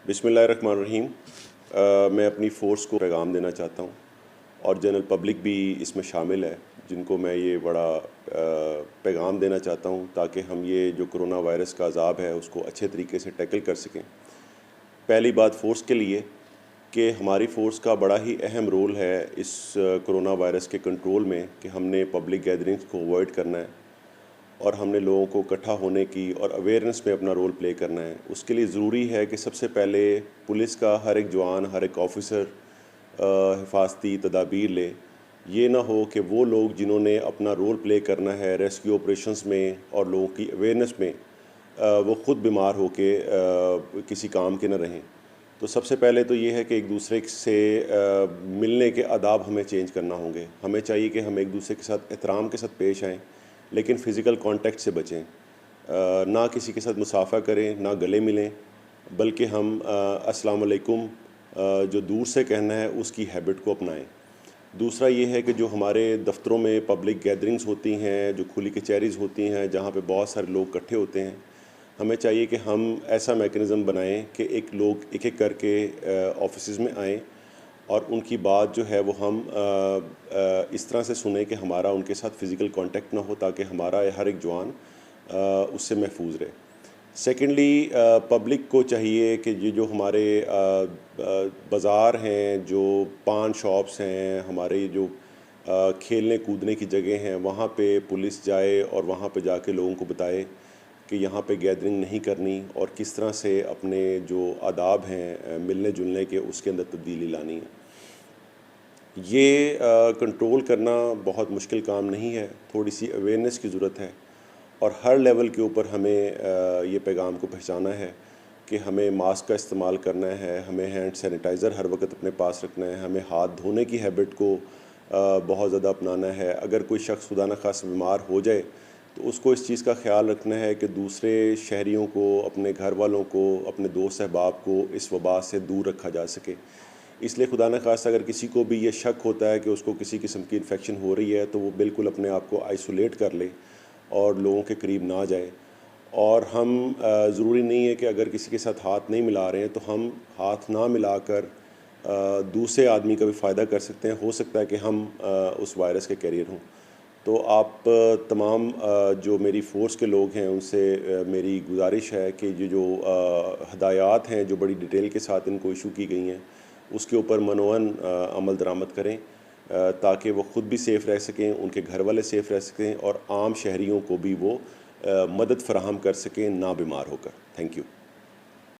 बिस्मिल्लाहिर्रहमानिर्रहीम। मैं अपनी फ़ोर्स को पैगाम देना चाहता हूँ और जनरल पब्लिक भी इसमें शामिल है, जिनको मैं ये बड़ा पैगाम देना चाहता हूँ ताकि हम ये जो कोरोना वायरस का अज़ाब है उसको अच्छे तरीके से टैकल कर सकें। पहली बात फ़ोर्स के लिए कि हमारी फ़ोर्स का बड़ा ही अहम रोल है इस कोरोना वायरस के कंट्रोल में कि हमने पब्लिक गैदरिंग्स को अवॉइड करना है और हमने लोगों को इकट्ठा होने की और अवेयरनेस में अपना रोल प्ले करना है। उसके लिए ज़रूरी है कि सबसे पहले पुलिस का हर एक जवान, हर एक ऑफिसर हिफाजती तदाबीर ले। ये ना हो कि वो लोग जिन्होंने अपना रोल प्ले करना है रेस्क्यू ऑपरेशंस में और लोगों की अवेयरनेस में, वो ख़ुद बीमार हो के किसी काम के न रहें। तो सबसे पहले तो ये है कि एक दूसरे से मिलने के आदाब हमें चेंज करना होंगे। हमें चाहिए कि हम एक दूसरे के साथ एहतराम के साथ पेश आएँ, लेकिन फ़िज़िकल कांटेक्ट से बचें। ना किसी के साथ मुसाफ़ा करें, ना गले मिलें, बल्कि हम अस्सलाम वालेकुम जो दूर से कहना है उसकी हैबिट को अपनाएं। दूसरा ये है कि जो हमारे दफ़्तरों में पब्लिक गैदरिंग्स होती हैं, जो खुली कचहरीज़ होती हैं, जहाँ पे बहुत सारे लोग इकट्ठे होते हैं, हमें चाहिए कि हम ऐसा मैकेनिज़्म बनाएं कि एक लोग एक-एक करके ऑफिसेज़ में आएँ और उनकी बात जो है वो हम इस तरह से सुने कि हमारा उनके साथ फ़िज़िकल कांटेक्ट ना हो, ताकि हमारा हर एक जवान उससे महफूज रहे। सेकेंडली, पब्लिक को चाहिए कि ये जो हमारे बाज़ार हैं, जो पान शॉप्स हैं, हमारे जो खेलने कूदने की जगह हैं, वहाँ पे पुलिस जाए और वहाँ पे जाके लोगों को बताए कि यहाँ पे गैदरिंग नहीं करनी और किस तरह से अपने जो आदाब हैं मिलने जुलने के, उसके अंदर तब्दीली लानी है। ये कंट्रोल करना बहुत मुश्किल काम नहीं है, थोड़ी सी अवेयरनेस की ज़रूरत है और हर लेवल के ऊपर हमें ये पैगाम को पहचाना है कि हमें मास्क का इस्तेमाल करना है, हमें हैंड सैनिटाइज़र हर वक्त अपने पास रखना है, हमें हाथ धोने की हैबिट को बहुत ज़्यादा अपनाना है। अगर कोई शख्स खुदा न खास्ता बीमार हो जाए तो उसको इस चीज़ का ख्याल रखना है कि दूसरे शहरियों को, अपने घर वालों को, अपने दोस्त अहबाब को इस वबा से दूर रखा जा सके। इसलिए खुदा न खास्ता अगर किसी को भी ये शक होता है कि उसको किसी किस्म की इन्फेक्शन हो रही है तो वो बिल्कुल अपने आप को आइसोलेट कर ले और लोगों के करीब ना जाए। और हम ज़रूरी नहीं है कि अगर किसी के साथ हाथ नहीं मिला रहे हैं तो हम हाथ ना मिलाकर दूसरे आदमी का भी फ़ायदा कर सकते हैं। हो सकता है कि हम उस वायरस के कैरियर हों। तो आप तमाम जो मेरी फ़ोर्स के लोग हैं उनसे मेरी गुजारिश है कि ये जो हदायत हैं जो बड़ी डिटेल के साथ इनको इशू की गई हैं, उसके ऊपर मनोवन अमल दरामद करें ताकि वो ख़ुद भी सेफ़ रह सकें, उनके घर वाले सेफ़ रह सकें और आम शहरियों को भी वो मदद फ़राहम कर सकें ना बीमार होकर। Thank you.